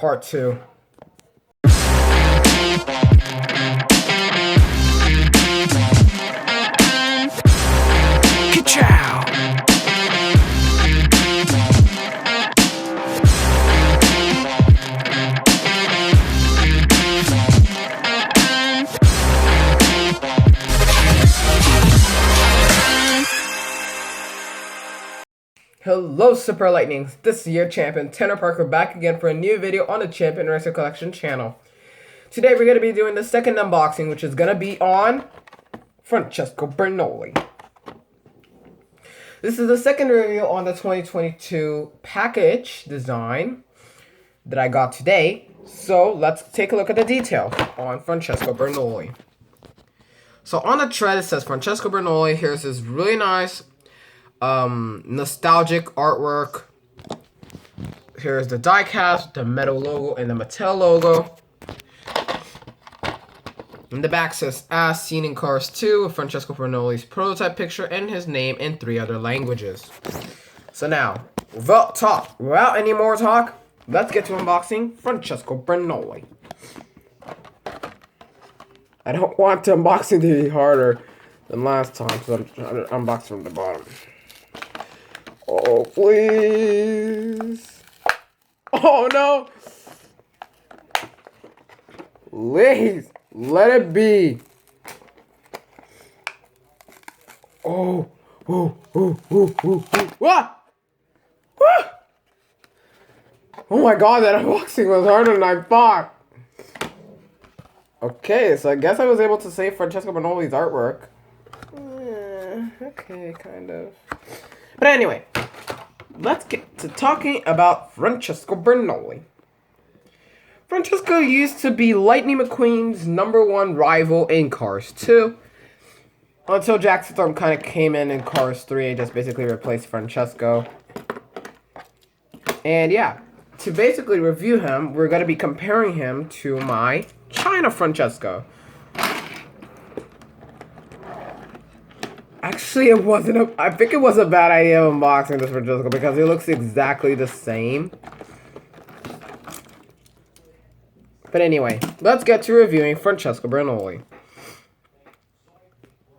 Part 2. Ka-chow! Hello Super Lightnings, this is your champion Tanner Parker back again for a new video on the Champion Wrestling Collection channel. Today we're going to be doing the second unboxing, which is going to be on Francesco Bernoulli. This is the second review on the 2022 package design that I got today. So let's take a look at the detail on Francesco Bernoulli. So on the thread it says Francesco Bernoulli. Here's this really nice nostalgic artwork. Here's the diecast, the metal logo, and the Mattel logo. In the back says, as seen in Cars 2, Francesco Bernoulli's prototype picture and his name in 3 other languages. So now, without any more talk, let's get to unboxing Francesco Bernoulli. I don't want the unboxing to be harder than last time, so I'm trying to unbox from the bottom. Oh, please. Oh, no. Please, let it be. Oh, what? Oh my god, that unboxing was harder than I thought. Okay, so I guess I was able to save Francesco Bernoulli's artwork. Okay, kind of. But anyway, let's get to talking about Francesco Bernoulli. Francesco used to be Lightning McQueen's #1 rival in Cars 2. Until Jack Storm kind of came in Cars 3 and just basically replaced Francesco. And yeah, to basically review him, we're going to be comparing him to my China Francesco. Actually, I think it was a bad idea of unboxing this Francesco because he looks exactly the same. But anyway, let's get to reviewing Francesco Bernoulli.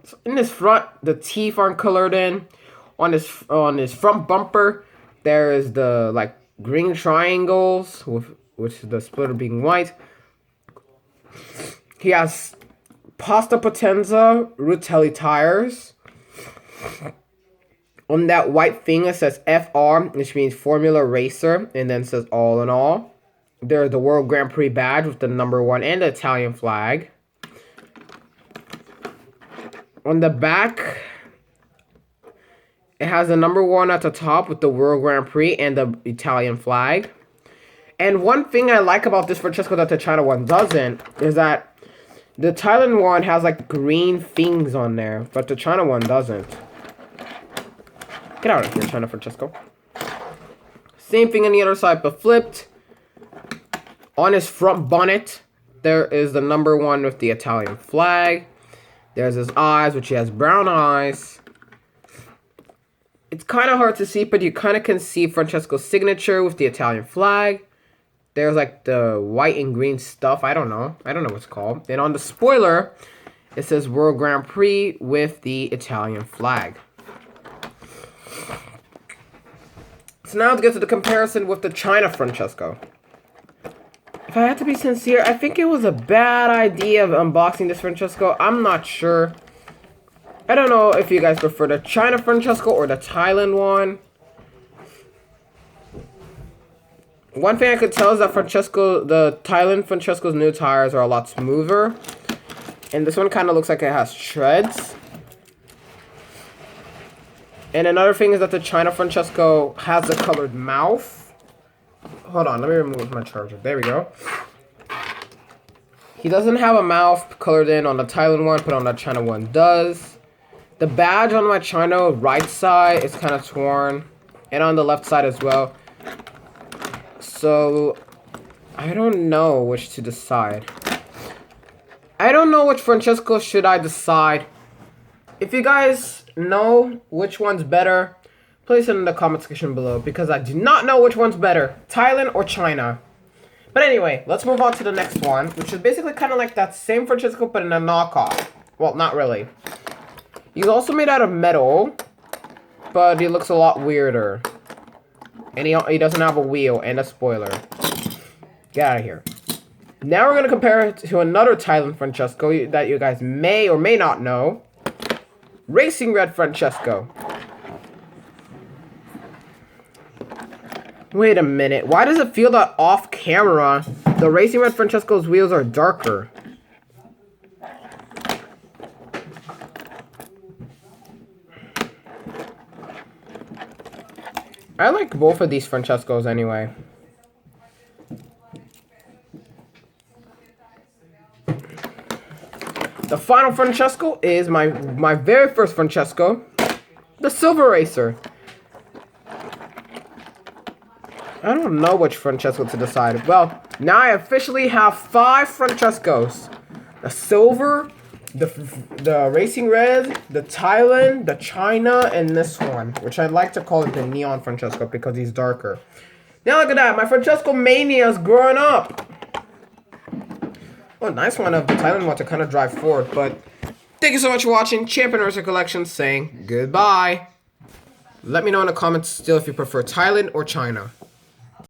So in his front, the teeth aren't colored in. On his front bumper, there is the green triangles with the splitter being white. He has Pasta Potenza Rutelli tires. On that white thing it says FR, which means Formula Racer, and then says all in all. There's the World Grand Prix badge with the #1 and the Italian flag. On the back, it has the #1 at the top with the World Grand Prix and the Italian flag. And one thing I like about this Francesco that the China one doesn't is that the Thailand one has green things on there, but the China one doesn't. Get out of here, China Francesco. Same thing on the other side, but flipped. On his front bonnet, there is the #1 with the Italian flag. There's his eyes, which he has brown eyes. It's kind of hard to see, but you kind of can see Francesco's signature with the Italian flag. There's the white and green stuff. I don't know what it's called. And on the spoiler, it says World Grand Prix with the Italian flag. So now let's get to the comparison with the China Francesco. If I had to be sincere, I think it was a bad idea of unboxing this Francesco. I'm not sure. I don't know if you guys prefer the China Francesco or the Thailand one. One thing I could tell is that the Thailand Francesco's new tires are a lot smoother. And this one kind of looks like it has treads. And another thing is that the China Francesco has a colored mouth. Hold on, let me remove my charger. There we go. He doesn't have a mouth colored in on the Thailand one, but on the China one does. The badge on my China right side is kind of torn. And on the left side as well. So, I don't know which to decide. I don't know which Francesco should I decide. If you guys know which one's better, please send in the comment section below, because I do not know which one's better, Thailand or China. But anyway, let's move on to the next one, which is basically kind of like that same Francesco, but in a knockoff. Well, not really. He's also made out of metal, but he looks a lot weirder. And he doesn't have a wheel and a spoiler. Get out of here. Now we're going to compare it to another Thailand Francesco that you guys may or may not know. Racing Red Francesco. Wait a minute. Why does it feel that off camera, the Racing Red Francesco's wheels are darker? I like both of these Francescos anyway. The final Francesco is my very first Francesco, the Silver Racer. I don't know which Francesco to decide. Well, now I officially have 5 Francescos. The Silver, the Racing Red, the Thailand, the China, and this one, which I'd like to call it the Neon Francesco because he's darker. Now look at that, my Francesco mania is growing up. Oh, nice one of the Thailand one to kind of drive forward, but thank you so much for watching. Champion Racer Collection saying goodbye. Let me know in the comments still if you prefer Thailand or China.